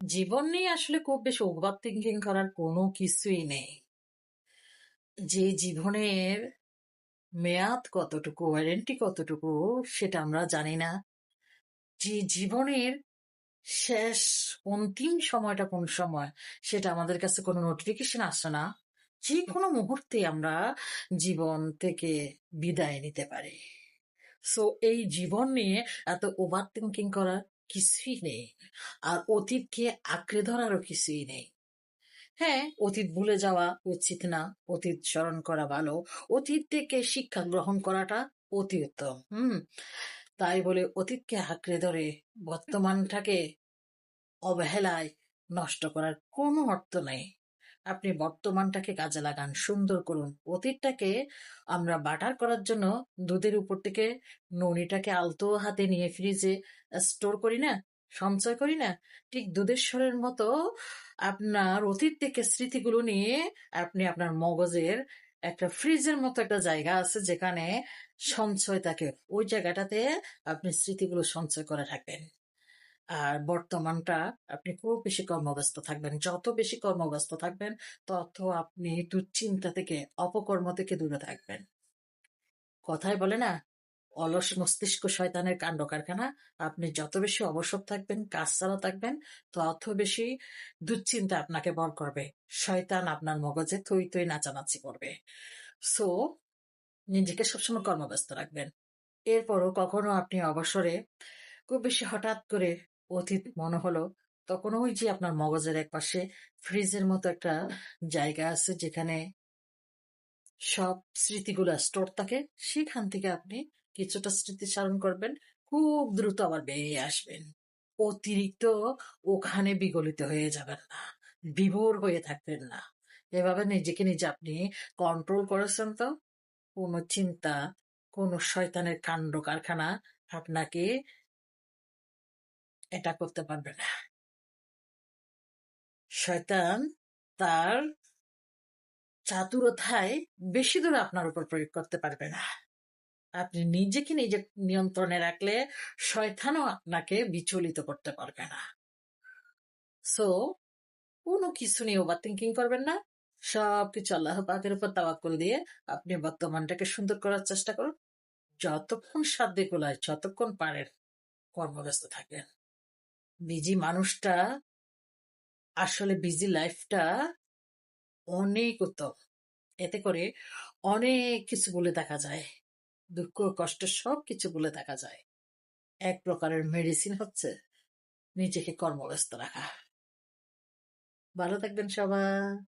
জীবন নিয়ে আসলে খুব বেশি ওভার থিঙ্কিং করার কোনো কিছুই নেই। যে জীবনের মেয়াদ কতটুকু, ওয়ারেন্টি কতটুকু সেটা আমরা জানি না। যে জীবনের শেষ অন্তিম সময়টা কোন সময় সেটা আমাদের কাছে কোনো নোটিফিকেশন আসে না। যে কোনো মুহূর্তে আমরা জীবন থেকে বিদায় নিতে পারি। সো এই জীবন নিয়ে এত ওভার থিঙ্কিং করার কিছুই নেই। আর অতীতকে আঁকড়ে ধরারও কিছুই নেই। হ্যাঁ, অতীত ভুলে যাওয়া উচিত না, অতীত স্মরণ করা ভালো। অতীত থেকে শিক্ষা গ্রহণ করাটা অতি উত্তম। তাই বলে অতীতকে আঁকড়ে ধরে বর্তমানটাকে অবহেলায় নষ্ট করার কোনো অর্থ নেই। আপনি বর্তমানটাকে কাজে লাগান, সুন্দর করুন। অতীতটাকে আমরা বাটার করার জন্য দুধের উপর থেকে ননিটাকে আলতো হাতে নিয়ে ফ্রিজে স্টোর করি না, সঞ্চয় করি না, ঠিক দুধের স্বরের মতো আপনার অতীত থেকে স্মৃতিগুলো নিয়ে আপনি আপনার মগজের একটা ফ্রিজের মতো একটা জায়গা আছে যেখানে সঞ্চয় থাকে। ওই জায়গাটাতে আপনি স্মৃতিগুলো সঞ্চয় করে থাকবেন। আর বর্তমানটা আপনি খুব বেশি কর্মব্যস্ত থাকবেন। যত বেশি কর্মব্যস্ত থাকবেন, তত আপনি দুশ্চিন্তা থেকে, অপকর্ম থেকে দূরে থাকবেন। কথায় বলে না, অলস মস্তিষ্ক শয়তানের কাণ্ড কারখানা। আপনি যত বেশি অবসর থাকবেন, কাজ ছাড়া থাকবেন, তত বেশি দুশ্চিন্তা আপনাকে ভর করবে। শয়তান আপনার মগজে থই থই নাচানাচি করবে। সো নিজেকে সবসময় কর্মব্যস্ত রাখবেন। এরপরও কখনো আপনি অবসরে খুব বেশি হঠাৎ করে অতীত মনে হলো, তখন ওই যে আপনার মগজের একপাশে ফ্রিজের মতো একটা জায়গা আছে যেখানে সব স্মৃতিগুলো স্টোর থাকে। সেখান থেকে আপনি কিছুটা স্মৃতি স্মরণ করবেন, খুব দ্রুত আবার বেরিয়ে আসবেন। অতিরিক্ত ওখানে বিগলিত হয়ে যাবেন না, বিভোর হয়ে থাকবেন না। এভাবে নিজেকে নিজে আপনি কন্ট্রোল করেছেন তো কোনো চিন্তা, কোনো শয়তানের কাণ্ড কারখানা আপনাকে এটা করতে পারবে না। শয়তান তার চাতুরতায় বেশি দূর আপনার উপর প্রয়োগ করতে পারবে না। আপনি নিজেকে নিজে নিয়ন্ত্রণে রাখলে শয়তানও আপনাকে বিচলিত করতে পারবে না। সো কোনো কিছু নিয়ে ওভার থিঙ্কিং করবেন না। সবকিছু আল্লাহ পাকের উপর তাওয়াক্কুল দিয়ে আপনি বর্তমানটাকে সুন্দর করার চেষ্টা করুন। যতক্ষণ সাধ্যে কুলায়, যতক্ষণ পারেন কর্মব্যস্ত থাকবেন। বিজি মানুষটা আসলে বিজি লাইফটা অনেক উত্তম। এতে করে অনেক কিছু বলে দেখা যায়, দুঃখ কষ্ট সবকিছু বলে দেখা যায়। এক প্রকারের মেডিসিন হচ্ছে নিজেকে কর্মব্যস্ত রাখা। ভালো থাকবেন সবাই।